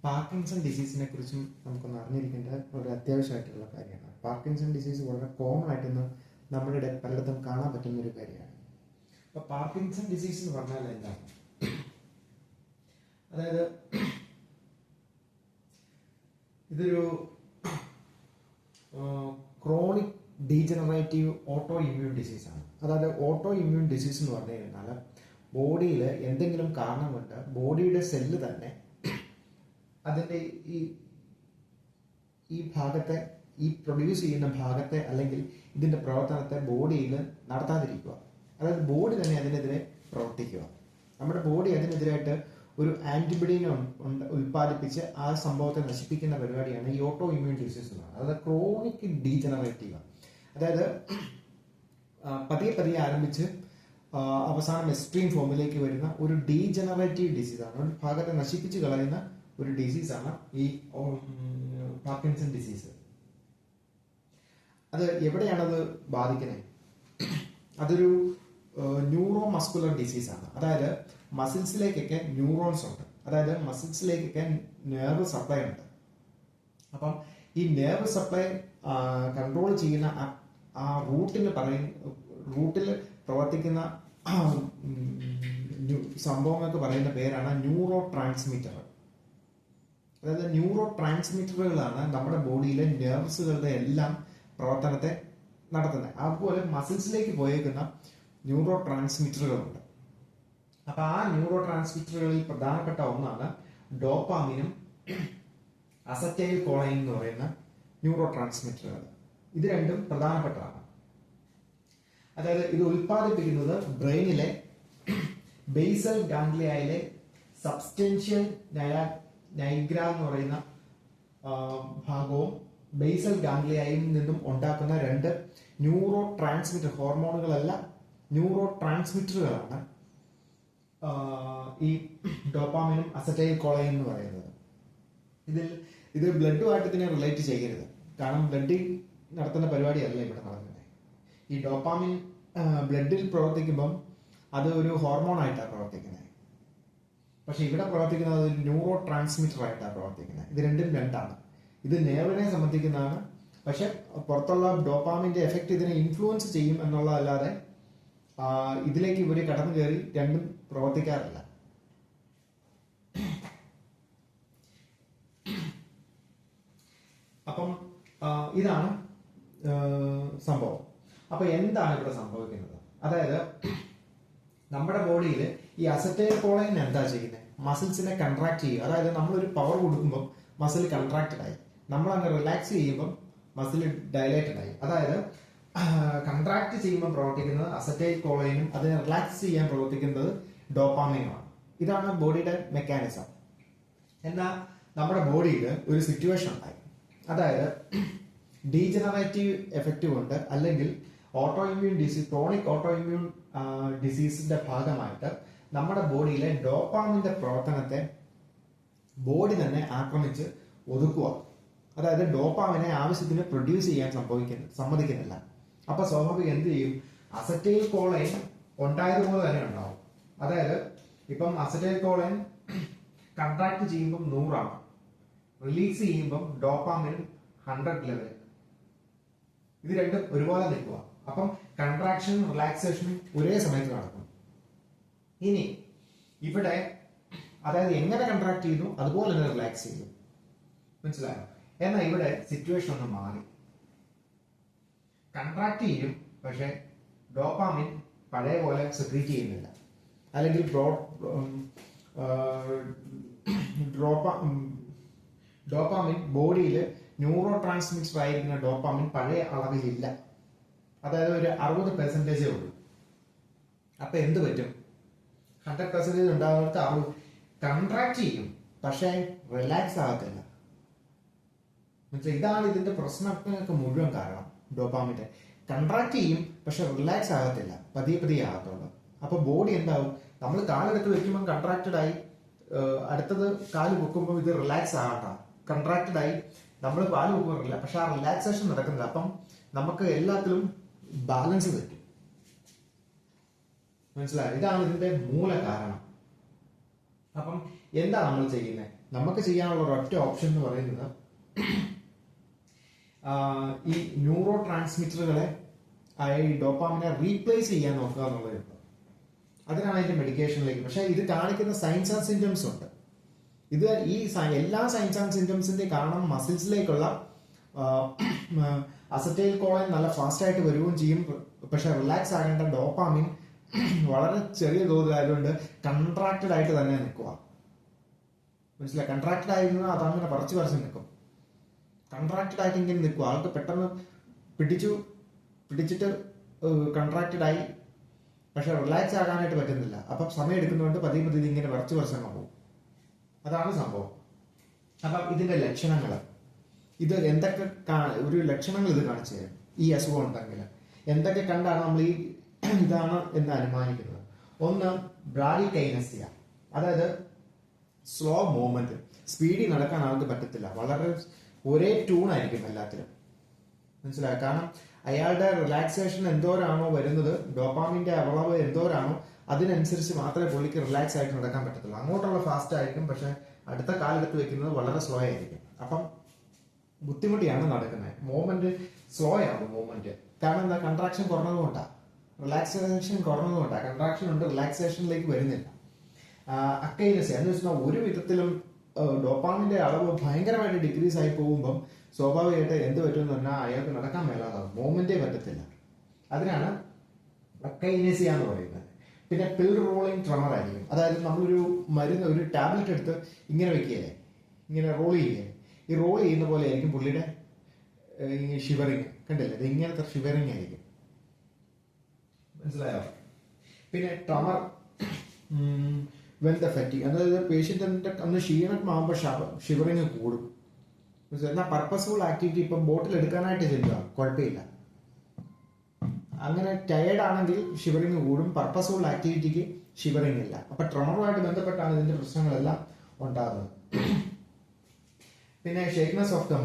Parkinson ഡിസീസിനെ കുറിച്ചും നമുക്കൊന്ന് അറിഞ്ഞിരിക്കേണ്ട ഒരു അത്യാവശ്യമായിട്ടുള്ള കാര്യമാണ്. പാർക്കിൻസൺ ഡിസീസ് വളരെ കോമൺ ആയിട്ടൊന്ന് നമ്മുടെ പലയിടത്തും കാണാൻ പറ്റുന്ന ഒരു കാര്യമാണ്. അപ്പോൾ പാർക്കിൻസൺ ഡിസീസ് എന്ന് പറഞ്ഞാൽ എന്താണ്? അതായത് ഇതൊരു ക്രോണിക് ഡീജനറേറ്റീവ് ഓട്ടോ ഇമ്മ്യൂൺ ഡിസീസാണ്. അതായത് ഓട്ടോ ഇമ്മ്യൂൺ ഡിസീസ് എന്ന് പറഞ്ഞു കഴിഞ്ഞാൽ ബോഡിയിൽ എന്തെങ്കിലും കാരണം കൊണ്ട് ബോഡിയുടെ സെല്ല് തന്നെ അതിൻ്റെ ഈ ഭാഗത്തെ ഈ പ്രൊഡ്യൂസ് ചെയ്യുന്ന ഭാഗത്തെ അല്ലെങ്കിൽ ഇതിൻ്റെ പ്രവർത്തനത്തെ ബോഡിയിൽ നടത്താതിരിക്കുക. അതായത് ബോഡി തന്നെ അതിനെതിരെ പ്രവർത്തിക്കുക. നമ്മുടെ ബോഡി അതിനെതിരായിട്ട് ഒരു ആന്റിബോഡിനെ ഉൽപ്പാദിപ്പിച്ച് ആ സംഭവത്തെ നശിപ്പിക്കുന്ന പരിപാടിയാണ് ഈ ഓട്ടോ ഇമ്മ്യൂൺ ഡിസീസ് എന്ന് പറയുന്നത്. അതായത് ക്രോണിക് ഡീജനറേറ്റീവ്, അതായത് പതിയെ പതിയെ ആരംഭിച്ച് അവസാനം എക്സ്ട്രീം ഫോമിലേക്ക് വരുന്ന ഒരു ഡീജനറേറ്റീവ് ഡിസീസാണ്. ഒരു ഭാഗത്തെ നശിപ്പിച്ച് കളയുന്ന ഒരു ഡിസീസാണ് ഈ പാർക്കിൻസൺ ഡിസീസ്. അത് എവിടെയാണത് ബാധിക്കുന്നത്? അതൊരു ന്യൂറോ മസ്കുലർ ഡിസീസാണ്. അതായത് മസിൽസിലേക്കൊക്കെ ന്യൂറോൺസ് ഉണ്ട്, അതായത് മസിൽസിലേക്കൊക്കെ നെർവ് സപ്ലൈ ഉണ്ട്. അപ്പം ഈ നെർവ് സപ്ലൈ കൺട്രോൾ ചെയ്യുന്ന ആ റൂട്ടിൽ പ്രവർത്തിക്കുന്ന സംഭവങ്ങൾക്ക് പറയുന്ന പേരാണ് ന്യൂറോ ട്രാൻസ്മിറ്റർ. അതായത് ന്യൂറോ ട്രാൻസ്മിറ്ററുകളാണ് നമ്മുടെ ബോഡിയിലെ നെർവ്സുകളുടെ എല്ലാം പ്രവർത്തനത്തെ നടത്തുന്നത്. അതുപോലെ മസിൽസിലേക്ക് പോയേക്കുന്ന ന്യൂറോ ട്രാൻസ്മിറ്ററുകളുണ്ട്. അപ്പൊ ആ ന്യൂറോ ട്രാൻസ്മിറ്ററുകളിൽ പ്രധാനപ്പെട്ട ഒന്നാണ് ഡോപ്പാമിനും അസറ്റൈൽ കോളൈൻ എന്ന് പറയുന്ന ന്യൂറോ ട്രാൻസ്മിറ്ററുകൾ. ഇത് രണ്ടും പ്രധാനപ്പെട്ടതാണ്. അതായത് ഇത് ഉൽപ്പാദിപ്പിക്കുന്നത് ബ്രെയിനിലെ ബേസൽ ഗാംഗ്ലിയയിലെ സബ്സ്റ്റൻഷ്യൽ നൈഗ്ര എന്ന് പറയുന്ന ഭാഗവും ബേസൽ ഗാംഗ്ലിയയിൽ നിന്നും ഉണ്ടാക്കുന്ന രണ്ട് ന്യൂറോ ട്രാൻസ്മിറ്റർ, ഹോർമോണുകളല്ല ന്യൂറോ ട്രാൻസ്മിറ്ററുകളാണ് ഈ ഡോപ്പാമിനും അസറ്റൈൽ കോളൈൻ എന്ന് പറയുന്നത്. ഇത് ബ്ലഡുമായിട്ട് ഇതിനെ റിലേറ്റ് ചെയ്യരുത്, കാരണം ബ്ലഡിൽ നടത്തുന്ന പരിപാടിയല്ല ഇവിടെ നടക്കുന്നത്. ഈ ഡോപ്പാമിൻ ബ്ലഡിൽ പ്രവർത്തിക്കുമ്പം അത് ഒരു ഹോർമോൺ ആയിട്ടാണ് പ്രവർത്തിക്കുന്നത്. പക്ഷെ ഇവിടെ പ്രവർത്തിക്കുന്നത് ഒരു ന്യൂറോ ട്രാൻസ്മിറ്റർ ആയിട്ടാണ് പ്രവർത്തിക്കുന്നത്. ഇത് രണ്ടും രണ്ടാണ്. ഇത് നെർവിനെ സംബന്ധിക്കുന്നതാണ്. പക്ഷെ പുറത്തുള്ള ഡോപ്പാമിന്റെ എഫക്റ്റ് ഇതിനെ ഇൻഫ്ലുവൻസ് ചെയ്യും എന്നുള്ളതല്ലാതെ ഇതിലേക്ക് ഇവര് കടന്നു കയറി രണ്ടും പ്രവർത്തിക്കാറില്ല. അപ്പം ഇതാണ് സംഭവം. അപ്പൊ എന്താണ് ഇവിടെ സംഭവിക്കുന്നത്? അതായത് നമ്മുടെ ബോഡിയിൽ ഈ അസറ്റൈൽ കോളൈൻ എന്താ ചെയ്യുന്നത്? മസിൽസിനെ കൺട്രാക്ട് ചെയ്യുക. അതായത് നമ്മളൊരു പവർ കൊടുക്കുമ്പോൾ മസിൽ കൺട്രാക്റ്റഡ് ആയി, നമ്മൾ അങ്ങ് റിലാക്സ് ചെയ്യുമ്പോൾ മസിൽ ഡയലേറ്റഡ് ആയി. അതായത് കൺട്രാക്ട് ചെയ്യുമ്പോൾ പ്രവർത്തിക്കുന്നത് അസറ്റൈൽ കോളൈനും അതിനെ റിലാക്സ് ചെയ്യാൻ പ്രവർത്തിക്കുന്നത് ഡോപ്പാമിനുമാണ്. ഇതാണ് ബോഡിയുടെ മെക്കാനിസം. എന്നാൽ നമ്മുടെ ബോഡിയിൽ ഒരു സിറ്റുവേഷൻ ഉണ്ടായി. അതായത് ഡീജനറേറ്റീവ് എഫക്റ്റ് കൊണ്ട് അല്ലെങ്കിൽ auto immune disease, chronic auto immune ഡിസീസിന്റെ ഭാഗമായിട്ട് നമ്മുടെ ബോഡിയിലെ ഡോപ്പാമിന്റെ പ്രവർത്തനത്തെ ബോഡി തന്നെ ആക്രമിച്ച് ഒതുക്കുക. അതായത് ഡോപ്പാമിനെ ആവശ്യത്തിന് പ്രൊഡ്യൂസ് ചെയ്യാൻ സമ്മതിക്കുന്നില്ല. അപ്പൊ സ്വാഭാവികം എന്ത് ചെയ്യും? അസറ്റൈൽ കോളൈൻ ഉണ്ടായതുപോലെ തന്നെ ഉണ്ടാവും. അതായത് ഇപ്പം അസറ്റൈൽ കോളൈൻ കൺട്രാക്ട് ചെയ്യുമ്പം 100 റിലീസ് ചെയ്യുമ്പം ഡോപ്പാമിൻ 100 ലെവൽ. ഇത് രണ്ടും ഒരുപോലെ നിൽക്കുക. അപ്പം കൺട്രാക്ഷനും റിലാക്സേഷനും ഒരേ സമയത്ത് നടക്കും. ഇനി ഇവിടെ അതായത് എങ്ങനെ കൺട്രാക്ട് ചെയ്യുന്നു അതുപോലെ തന്നെ റിലാക്സ് ചെയ്തു. മനസ്സിലായോ? എന്നാൽ ഇവിടെ സിറ്റുവേഷൻ ഒന്ന് മാറി. കൺട്രാക്ട് ചെയ്യും, പക്ഷെ ഡോപ്പാമിൻ പഴയ പോലെ സെക്രീറ്റ് ചെയ്യുന്നില്ല. അല്ലെങ്കിൽ ഡോപ്പാമിൻ ബോഡിയിൽ ന്യൂറോ ട്രാൻസ്മിറ്റർ ആയിരിക്കുന്ന ഡോപ്പാമിൻ പഴയ അളവിലില്ല. അതായത് ഒരു 60% ഉള്ളൂ. അപ്പൊ എന്ത് പറ്റും? 100% ഉണ്ടാകുന്നിടത്ത് 60 കൺട്രാക്ട് ചെയ്യും, പക്ഷെ റിലാക്സ് ആകത്തില്ല. മനസ്സിലായി? ഇതാണ് ഇതിന്റെ പ്രശ്നങ്ങൾക്ക് മുഴുവൻ കാരണം. ഡോപ്പാമിന്റെ കൺട്രാക്ട് ചെയ്യും, പക്ഷെ റിലാക്സ് ആകത്തില്ല, പതിയെ പതിയെ ആകത്തുള്ളൂ. അപ്പൊ ബോഡി എന്താവും? നമ്മൾ കാലെടുത്ത് വെക്കുമ്പോൾ കൺട്രാക്റ്റഡ് ആയി, അടുത്തത് കാല് വെക്കുമ്പോൾ ഇത് റിലാക്സ് ആകട്ട, കൺട്രാക്റ്റഡ് ആയി നമ്മൾ കാല് വെക്കുന്നില്ല, പക്ഷെ ആ റിലാക്സേഷൻ നടക്കുന്നില്ല. അപ്പം നമുക്ക് എല്ലാത്തിലും ബാലൻസ് തെറ്റും. മനസ്സിലായോ? ഇതാണ് ഇതിന്റെ മൂല കാരണം. അപ്പം എന്താ നമ്മൾ ചെയ്യുന്നത്? നമുക്ക് ചെയ്യാനുള്ള ഒരൊറ്റ ഓപ്ഷൻ എന്ന് പറയുന്നത് ഈ ന്യൂറോ ട്രാൻസ്മിറ്ററുകളെ ഈ ഡോപ്പാമിനെ റീപ്ലേസ് ചെയ്യാൻ നോക്കുക എന്നുള്ളതുണ്ട്. അതിനാണ് അതിന്റെ മെഡിക്കേഷനിലേക്ക്. പക്ഷെ ഇത് കാണിക്കുന്ന സൈൻസ് ആൻഡ് സിംറ്റംസ് ഉണ്ട്. ഇത് ഈ എല്ലാ സൈൻസ് ആൻഡ് സിംറ്റംസിന്റെ കാരണം മസിൽസിലേക്കുള്ള അസറ്റൈൽ കോളൈൻ നല്ല ഫാസ്റ്റ് ആയിട്ട് വരികയും ചെയ്യും. പക്ഷെ റിലാക്സ് ആകേണ്ട ഡോപ്പാമിൻ വളരെ ചെറിയ തോതിലായതുകൊണ്ട് കൺട്രാക്റ്റഡ് ആയിട്ട് തന്നെ നിൽക്കുക. മനസ്സിലായി? കൺട്രാക്റ്റഡ് ആയിരുന്നു അതങ്ങനെ പറിച്ച് നിൽക്കും. കൺട്രാക്റ്റഡ് ആയിട്ട് ഇങ്ങനെ നിൽക്കുക. ആൾക്ക് പെട്ടെന്ന് പിടിച്ചിട്ട് കൺട്രാക്റ്റഡ് ആയി, പക്ഷെ റിലാക്സ് ആകാനായിട്ട് പറ്റുന്നില്ല. അപ്പം സമയം എടുക്കുന്നതുകൊണ്ട് പതിയെ ഇങ്ങനെ പറിച്ച് പോകും. അതാണ് സംഭവം. അപ്പം ഇതിന്റെ ലക്ഷണങ്ങൾ, ഇത് എന്തൊക്കെ ഒരു ലക്ഷണങ്ങൾ ഇത് കാണിച്ചു തരും. ഈ അസുഖം ഉണ്ടെങ്കിൽ എന്തൊക്കെ കണ്ടാണ് നമ്മൾ ഈ ഇതാണ് എന്ന് അനുമാനിക്കുന്നത്. ഒന്ന്, ബ്രാഡികൈനസിയ, അതായത് സ്ലോ മൂവ്മെന്റ്. സ്പീഡിൽ നടക്കാൻ ആൾക്ക് പറ്റത്തില്ല. വളരെ ഒരേ ട്യൂണായിരിക്കും എല്ലാത്തിലും. മനസ്സിലായി? കാരണം അയാളുടെ റിലാക്സേഷൻ എന്തോരാണോ വരുന്നത്, ഡോപ്പാമിന്റെ അളവ് എന്തോരാണോ അതിനനുസരിച്ച് മാത്രമേ പുള്ളിക്ക് റിലാക്സ് ആയിട്ട് നടക്കാൻ പറ്റത്തുള്ളൂ. അങ്ങോട്ടുള്ള ഫാസ്റ്റ് ആയിരിക്കും, പക്ഷെ അടുത്ത കാലെടുത്ത് വെക്കുന്നത് വളരെ സ്ലോ ആയിരിക്കും. അപ്പം ബുദ്ധിമുട്ടിയാണ് നടക്കുന്നത്. മൂവ്മെന്റ് സ്ലോ ആകും മൂവ്മെന്റ്. കാരണം എന്താ? കൺട്രാക്ഷൻ കുറഞ്ഞതുകൊണ്ടാണ്, റിലാക്സേഷൻ കുറഞ്ഞതുകൊണ്ടാണ്. കൺട്രാക്ഷൻ ഉണ്ട്, റിലാക്സേഷനിലേക്ക് വരുന്നില്ല. അക്കൈനസിയ എന്ന് വെച്ചാൽ ഒരു വിധത്തിലും ഡോപ്പാമിന്റെ അളവ് ഭയങ്കരമായിട്ട് ഡിക്രീസ് ആയി പോകുമ്പം സ്വാഭാവികമായിട്ട് എന്ത് പറ്റുമെന്ന് പറഞ്ഞാൽ അയാൾക്ക് നടക്കാൻ മേലാതാവും, മൂവ്മെന്റേ പറ്റത്തില്ല. അതിനാണ് അക്കൈനസിയ എന്ന് പറയുന്നത്. പിന്നെ പിൽ റോളിംഗ് ട്രമർ ആയിരിക്കും. അതായത് നമ്മളൊരു മരുന്ന്, ഒരു ടാബ്ലറ്റ് എടുത്ത് ഇങ്ങനെ വെക്കുകയല്ലേ, ഇങ്ങനെ റോൾ ചെയ്യുകയല്ലേ, ഈ റോൾ ചെയ്യുന്ന പോലെ ആയിരിക്കും പുള്ളിയുടെ ഷിവറിങ്. കണ്ടില്ലേ? ഇത് ഇങ്ങനത്തെ ഷിവറിങ് ആയിരിക്കും. മനസ്സിലായോ? പിന്നെ ട്രമർ വെൻ ദ ഫാറ്റിഗ്, അതായത് പേഷ്യന്റിന്റെ അന്ന് ക്ഷീണമാകുമ്പോൾ ഷിവറിങ് കൂടും. എന്നാൽ പർപ്പസ്ഫുൾ ആക്ടിവിറ്റി, ഇപ്പം ബോട്ടിൽ എടുക്കാനായിട്ട് ചെല്ലുക, കുഴപ്പമില്ല. അങ്ങനെ ടയേർഡ് ആണെങ്കിൽ ഷിവറിങ് കൂടും, പർപ്പസ്ഫുൾ ആക്ടിവിറ്റിക്ക് ഷിവറിങ് ഇല്ല. അപ്പൊ ട്രമറുമായിട്ട് ബന്ധപ്പെട്ടാണ് ഇതിന്റെ പ്രശ്നങ്ങളെല്ലാം ഉണ്ടാകുന്നത്. പിന്നെ shakiness of the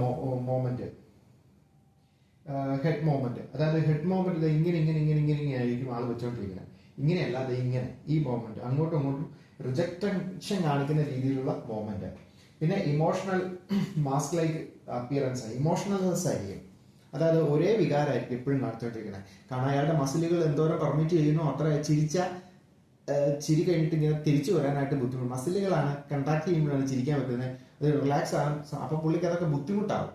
movement, head movement, അതായത് ഹെഡ് മോമെന്റ് ഇങ്ങനെ ആയിരിക്കും ആൾ വെച്ചോണ്ടിരിക്കുന്നത്. ഇങ്ങനെയല്ല, അത് ഇങ്ങനെ, ഈ മോമെന്റ് അങ്ങോട്ടും ഇങ്ങോട്ടും റിജക്ഷൻ കാണിക്കുന്ന രീതിയിലുള്ള മോമെന്റ്. പിന്നെ ഇമോഷണൽ മാസ്ക് ലൈക്ക് അപ്പിയറൻസ്, ഇമോഷണൽനെസ് ആയിരിക്കും. അതായത് ഒരേ വികാരമായിരിക്കും എപ്പോഴും കാണിച്ചുകൊണ്ടിരിക്കുന്നത്. കാരണം അയാളുടെ മസിലുകൾ എന്തോരം പെർമിറ്റ് ചെയ്യുന്നു അത്ര ചിരി കഴിഞ്ഞിട്ട് ഇങ്ങനെ തിരിച്ചു വരാനായിട്ട് ബുദ്ധിമുട്ട്. മസിലുകളാണ് കൺട്രാക്ട് ചെയ്യുമ്പോഴാണ് ചിരിക്കാൻ പറ്റുന്നത്, അത് റിലാക്സ് ആകാൻ. അപ്പൊ പുള്ളിക്ക് അതൊക്കെ ബുദ്ധിമുട്ടാവും.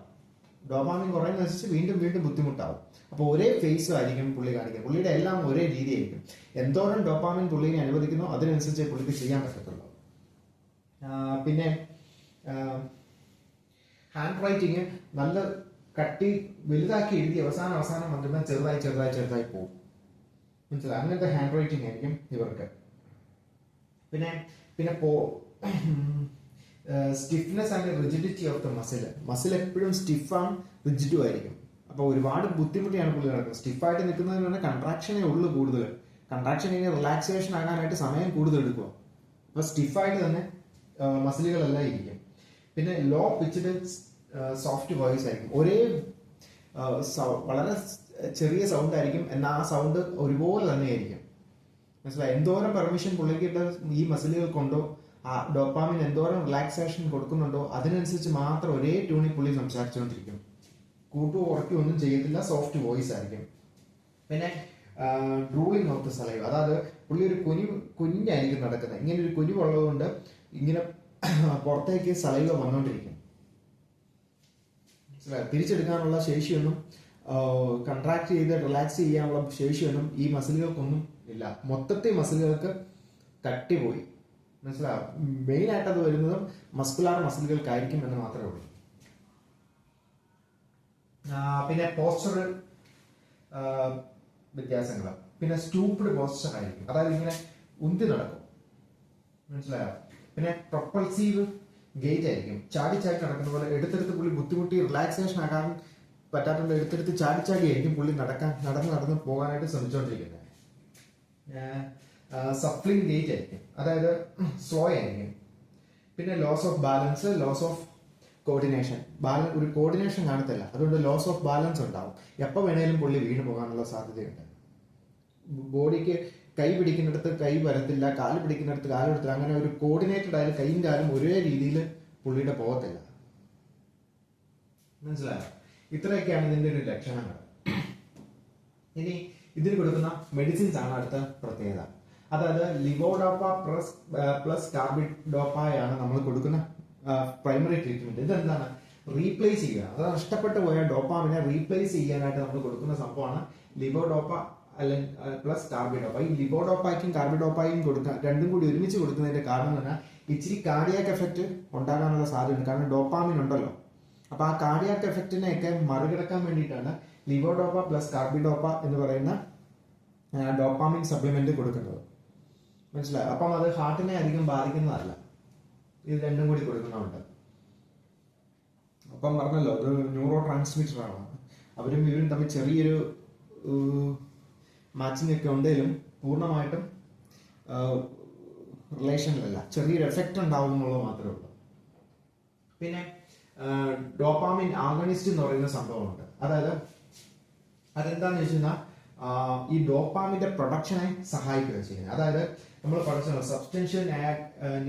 ഡോപാമിൻ കുറയുന്നതനുസരിച്ച് വീണ്ടും ബുദ്ധിമുട്ടാവും. അപ്പോൾ ഒരേ ഫേസും ആയിരിക്കും പുള്ളി കാണിക്കുക. പുള്ളിയുടെ എല്ലാം ഒരേ രീതിയായിരിക്കും. എന്തോരം ഡോപാമിൻ പുള്ളിനെ അനുവദിക്കുന്നു അതിനനുസരിച്ച് പുള്ളിക്ക് ചെയ്യാൻ പറ്റത്തുള്ളൂ. പിന്നെ ഹാൻഡ് റൈറ്റിങ് നല്ല കട്ടി വലുതാക്കി എഴുതി അവസാനം വന്നിട്ട് ചെറുതായി പോകും. മനസ്സിലായി? അങ്ങനത്തെ ഹാൻഡ് റൈറ്റിംഗ് ആയിരിക്കും ഇവർക്ക്. പിന്നെ stiffness and rigidity of the muscle എപ്പോഴും സ്റ്റിഫാണ്, റിജിഡും ആയിരിക്കും. അപ്പൊ ഒരുപാട് ബുദ്ധിമുട്ടിയാണ് പുള്ളി നടക്കുന്നത്. സ്റ്റിഫായിട്ട് നിൽക്കുന്നതിന് പറഞ്ഞാൽ കൺട്രാക്ഷനേ ഉള്ളൂ കൂടുതൽ. കൺട്രാക്ഷൻ കഴിഞ്ഞാൽ റിലാക്സേഷൻ ആകാനായിട്ട് സമയം കൂടുതൽ എടുക്കുക. അപ്പൊ സ്റ്റിഫായിട്ട് തന്നെ മസിലുകളെല്ലാം ഇരിക്കും. പിന്നെ ലോ പിച്ച്ഡ് സോഫ്റ്റ് വോയിസ് ആയിരിക്കും. ഒരേ വളരെ ചെറിയ സൗണ്ട് ആയിരിക്കും, എന്നാൽ ആ സൗണ്ട് ഒരുപോലെ തന്നെ ആയിരിക്കും. മനസ്സിലായി? എന്തോരം പെർമിഷൻ പുള്ളിക്കിട്ട് ഈ മസിലുകൾക്കുണ്ടോ, ആ ഡോപ്പാമിൻ എന്തോരം റിലാക്സേഷൻ കൊടുക്കുന്നുണ്ടോ അതിനനുസരിച്ച് മാത്രം ഒരേ ട്യൂണിൽ പുള്ളി സംസാരിച്ചുകൊണ്ടിരിക്കും. കൂട്ടും ഉറക്കും ഒന്നും ചെയ്യത്തില്ല, സോഫ്റ്റ് വോയിസ് ആയിരിക്കും. പിന്നെ ഡ്രൂയിങ് ഓഫ് ദ സലൈവ, അതായത് പുള്ളി ഒരു കുഞ്ഞായിരിക്കും നടക്കുന്നത്. ഇങ്ങനെ ഒരു കുഞ്ഞുള്ളത് ഇങ്ങനെ പുറത്തേക്ക് സലൈവ വന്നുകൊണ്ടിരിക്കും. തിരിച്ചെടുക്കാനുള്ള ശേഷിയൊന്നും, കൺട്രാക്ട് ചെയ്ത് റിലാക്സ് ചെയ്യാനുള്ള ശേഷിയൊന്നും ഈ മസിലുകൾക്കൊന്നും ഇല്ല. മൊത്തത്തിൽ മസിലുകൾക്ക് തട്ടിപ്പോയി. മനസ്സിലാവും? മെയിൻ ആയിട്ട് അത് വരുന്നതും മസ്കുലാർ മസിലുകൾക്കായിരിക്കും എന്ന് മാത്രമേ ഉള്ളൂ. പിന്നെ പോസ്ചറൽ വ്യത്യാസങ്ങൾ. പിന്നെ സ്റ്റൂപ്ഡ് പോസ്ചർ ആയിരിക്കും, അതായത് ഇങ്ങനെ ഉന്തി നടക്കും. മനസ്സിലായോ? പിന്നെ പ്രൊപ്പൾസീവ് ഗേറ്റ് ആയിരിക്കും, ചാടി നടക്കുന്ന പോലെ. എടുത്തെടുത്ത് പുള്ളി ബുദ്ധിമുട്ടി റിലാക്സേഷൻ ആകാൻ പറ്റാത്തതുകൊണ്ട് എടുത്തെടുത്ത് ചാടി ആയിരിക്കും പുള്ളി നടന്ന് പോകാനായിട്ട് ശ്രമിച്ചുകൊണ്ടിരിക്കുന്നത്. സഫ്ലിംഗ് ഗേറ്റ് ആയിരിക്കും, അതായത് സ്ലോ ആയിരിക്കും. പിന്നെ loss of balance, loss of coordination. ഒരു കോർഡിനേഷൻ കാണത്തില്ല, അതുകൊണ്ട് ലോസ് ഓഫ് ബാലൻസ് ഉണ്ടാവും. എപ്പോൾ വേണേലും പുള്ളി വീണ് പോകാനുള്ള സാധ്യതയുണ്ട്. ബോഡിക്ക് കൈ പിടിക്കുന്നിടത്ത് കൈ വരത്തില്ല, കാല് പിടിക്കുന്നിടത്ത് കാല് വരത്തില്ല. അങ്ങനെ ഒരു കോർഡിനേറ്റഡ് ആയാലും കൈയും കാലും ഒരേ രീതിയിൽ പുള്ളിയുടെ പോകത്തില്ല. മനസ്സിലായോ? ഇത്രയൊക്കെയാണ് ഇതിന്റെ ഒരു ലക്ഷണങ്ങൾ. ഇനി ഇതിന് കൊടുക്കുന്ന മെഡിസിൻസ് ആണ് അടുത്ത പ്രത്യേകത. അതായത് ലിവോഡോപ്പ പ്ലസ് കാർബിഡോപ്പയാണ് നമ്മൾ കൊടുക്കുന്ന പ്രൈമറി ട്രീറ്റ്മെന്റ്. ഇതെന്താണ്? റീപ്ലേസ് ചെയ്യുക. അത് നഷ്ടപ്പെട്ടു പോയ ഡോപ്പാമിനെ റീപ്ലേസ് ചെയ്യാനായിട്ട് നമ്മൾ കൊടുക്കുന്ന സംഭവമാണ് ലിവോഡോപ്പ അല്ലെങ്കിൽ പ്ലസ് കാർബിഡോപ്പ. ഈ ലിവോഡോപ്പായ്ക്കും കാർബിഡോപ്പായും കൊടുക്കാൻ രണ്ടും കൂടി ഒരുമിച്ച് കൊടുക്കുന്നതിന്റെ കാരണം എന്ന് പറഞ്ഞാൽ ഇച്ചിരി കാർഡിയാക് എഫക്റ്റ് ഉണ്ടാകാനുള്ള സാധ്യതയുണ്ട്. കാരണം ഡോപ്പാമിൻ ഉണ്ടല്ലോ. അപ്പൊ ആ കാർഡിയാക് എഫക്റ്റിനെയൊക്കെ മറികടക്കാൻ വേണ്ടിയിട്ടാണ് ലിവോഡോപ്പ പ്ലസ് കാർബിഡോപ്പ എന്ന് പറയുന്ന ഡോപ്പാമിൻ സപ്ലിമെന്റ് കൊടുക്കുന്നത്. മനസ്സിലായോ? അപ്പം അത് ഹാർട്ടിനെ അധികം ബാധിക്കുന്നതല്ല. ഇത് രണ്ടും കൂടി കൊടുക്കുന്നുണ്ട്. അപ്പം പറഞ്ഞല്ലോ, അത് ന്യൂറോ ട്രാൻസ്മിറ്റർ ആണ്. അവരും ഇവരും തമ്മിൽ ചെറിയൊരു മാച്ചിങ് ഒക്കെ ഉണ്ടെങ്കിലും പൂർണ്ണമായിട്ടും റിലേഷനിലല്ല. ചെറിയൊരു എഫക്റ്റ് ഉണ്ടാവും എന്നുള്ളത് മാത്രമേ ഉള്ളൂ. പിന്നെ ഡോപ്പാമിൻ ആഗണിസ്റ്റ് എന്ന് പറയുന്ന സംഭവമുണ്ട്. അതായത് അതെന്താന്ന് വെച്ച് കഴിഞ്ഞാൽ ഈ ഡോപ്പാമിന്റെ പ്രൊഡക്ഷനെ സഹായിക്കുകയാണ് ചെയ്യുന്നത്. അതായത് നമ്മൾ പഠിച്ച സബ്സ്റ്റൻഷ്യൽ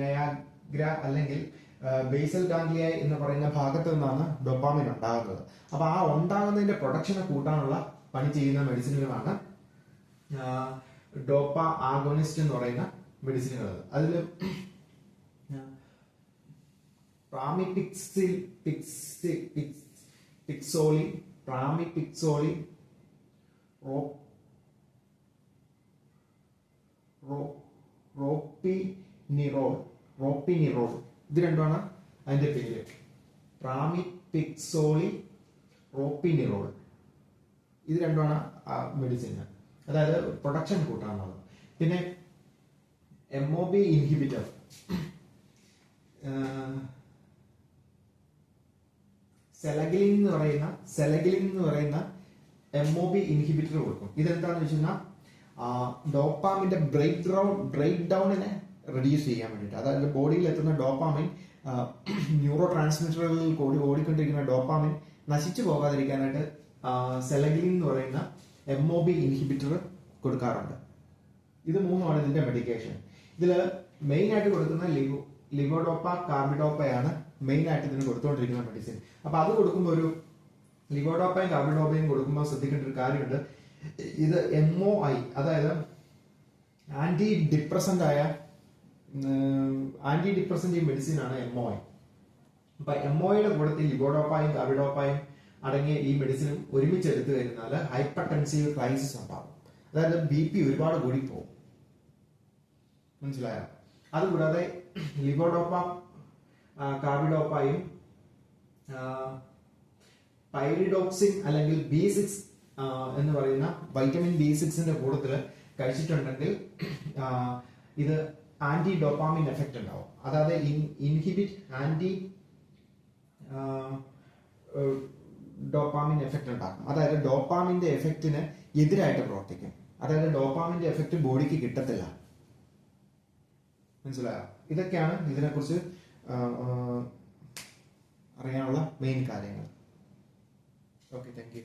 നയാഗ്ര അല്ലെങ്കിൽ ബേസൽ ഗാംഗ്ലിയ എന്ന് പറയുന്ന ഭാഗത്ത് നിന്നാണ് ഡോപ്പാമിൻ ഉണ്ടാകുന്നത്. അപ്പൊ ആ ഉണ്ടാകുന്നതിന്റെ പ്രൊഡക്ഷനെ കൂട്ടാനുള്ള പണി ചെയ്യുന്ന മെഡിസിനുകളാണ് ഡോപ്പ ആഗോണിസ്റ്റ് എന്ന് പറയുന്ന മെഡിസിനുകൾ. അതിൽ പ്രാമിപിക്സോളി, റോപ്പിനിറോൾ, ഇത് രണ്ടുമാണ് അതിന്റെ പേര്. പ്രാമിപിക്സോളി, റോപ്പിനിറോൾ, ഇത് രണ്ടുമാണ് ആ മെഡിസിൻ. അതായത് പ്രൊഡക്ഷൻ കൂട്ടാനുള്ളത്. പിന്നെ MOB ഇൻഹിബിറ്റർ, സെലഗിലിൻ എന്ന് പറയുന്ന MOB ഇൻഹിബിറ്റർ കൊടുക്കും. ഇതെന്താണെന്ന് വെച്ച് കഴിഞ്ഞാൽ ഡോപ്പാമിന്റെ ബ്രേക്ക് ഡൗണിനെ റെഡ്യൂസ് ചെയ്യാൻ വേണ്ടിയിട്ട്. അതായത് ബോഡിയിൽ എത്തുന്ന ഡോപ്പാമിൻ, ന്യൂറോ ട്രാൻസ്മിറ്ററുകളിൽ കൂടി ഓടിക്കൊണ്ടിരിക്കുന്ന ഡോപ്പാമിൻ നശിച്ചു പോകാതിരിക്കാനായിട്ട് സെലഗിലിൻ എന്ന് പറയുന്ന MOB ഇൻഹിബിറ്റർ കൊടുക്കാറുണ്ട്. ഇത് മൂന്നുമാണ് ഇതിന്റെ മെഡിക്കേഷൻ. ഇതിൽ മെയിൻ ആയിട്ട് കൊടുക്കുന്ന ലിവോഡോപ്പ കാർബിഡോപ്പയാണ് മെയിൻ ആയിട്ട് ഇതിന് കൊടുത്തുകൊണ്ടിരിക്കുന്ന മെഡിസിൻ. അപ്പൊ അത് കൊടുക്കുമ്പോൾ ഒരു ലിവോഡോപ്പയും കാർബിഡോപ്പയും കൊടുക്കുമ്പോൾ ശ്രദ്ധിക്കേണ്ട ഒരു കാര്യമുണ്ട്. ഇത് MOI, അതായത് ആന്റി ഡിപ്രസന്റ് മെഡിസിൻ ആണ് MOI. അപ്പൊ MOIയുടെ കൂടത്തിൽ ലിവോഡോപ്പായും കാർബിഡോപ്പായും അടങ്ങിയ ഈ മെഡിസിനും ഒരുമിച്ച് എടുത്തു കഴിഞ്ഞാൽ ഹൈപ്പർ ടെൻസീവ് ക്രൈസിസ് ഉണ്ടാവും. അതായത് BP ഒരുപാട് കൂടി പോകും. മനസ്സിലായോ? അതുകൂടാതെ ലിവോഡോപ്പ കാർബിഡോപ്പായും പൈറിഡോക്സിൻ അല്ലെങ്കിൽ B6 എന്ന് പറയുന്ന വൈറ്റമിൻ B6ന്റെ കൂട്ടത്തിൽ കഴിച്ചിട്ടുണ്ടെങ്കിൽ ഇത് ആന്റി ഡോപ്പാമിൻ എഫക്റ്റ് ഉണ്ടാവും. അതായത് ഇൻഹിബിറ്റ് ആന്റി ഡോപ്പാമിൻ എഫക്റ്റ് ഉണ്ടാക്കും. അതായത് ഡോപ്പാമിന്റെ എഫക്റ്റിന് എതിരായിട്ട് പ്രവർത്തിക്കും. അതായത് ഡോപ്പാമിന്റെ എഫക്റ്റ് ബോഡിക്ക് കിട്ടത്തില്ല. മനസ്സിലായോ? ഇതൊക്കെയാണ് ഇതിനെക്കുറിച്ച് അറിയാനുള്ള മെയിൻ കാര്യങ്ങൾ. Okay, thank you.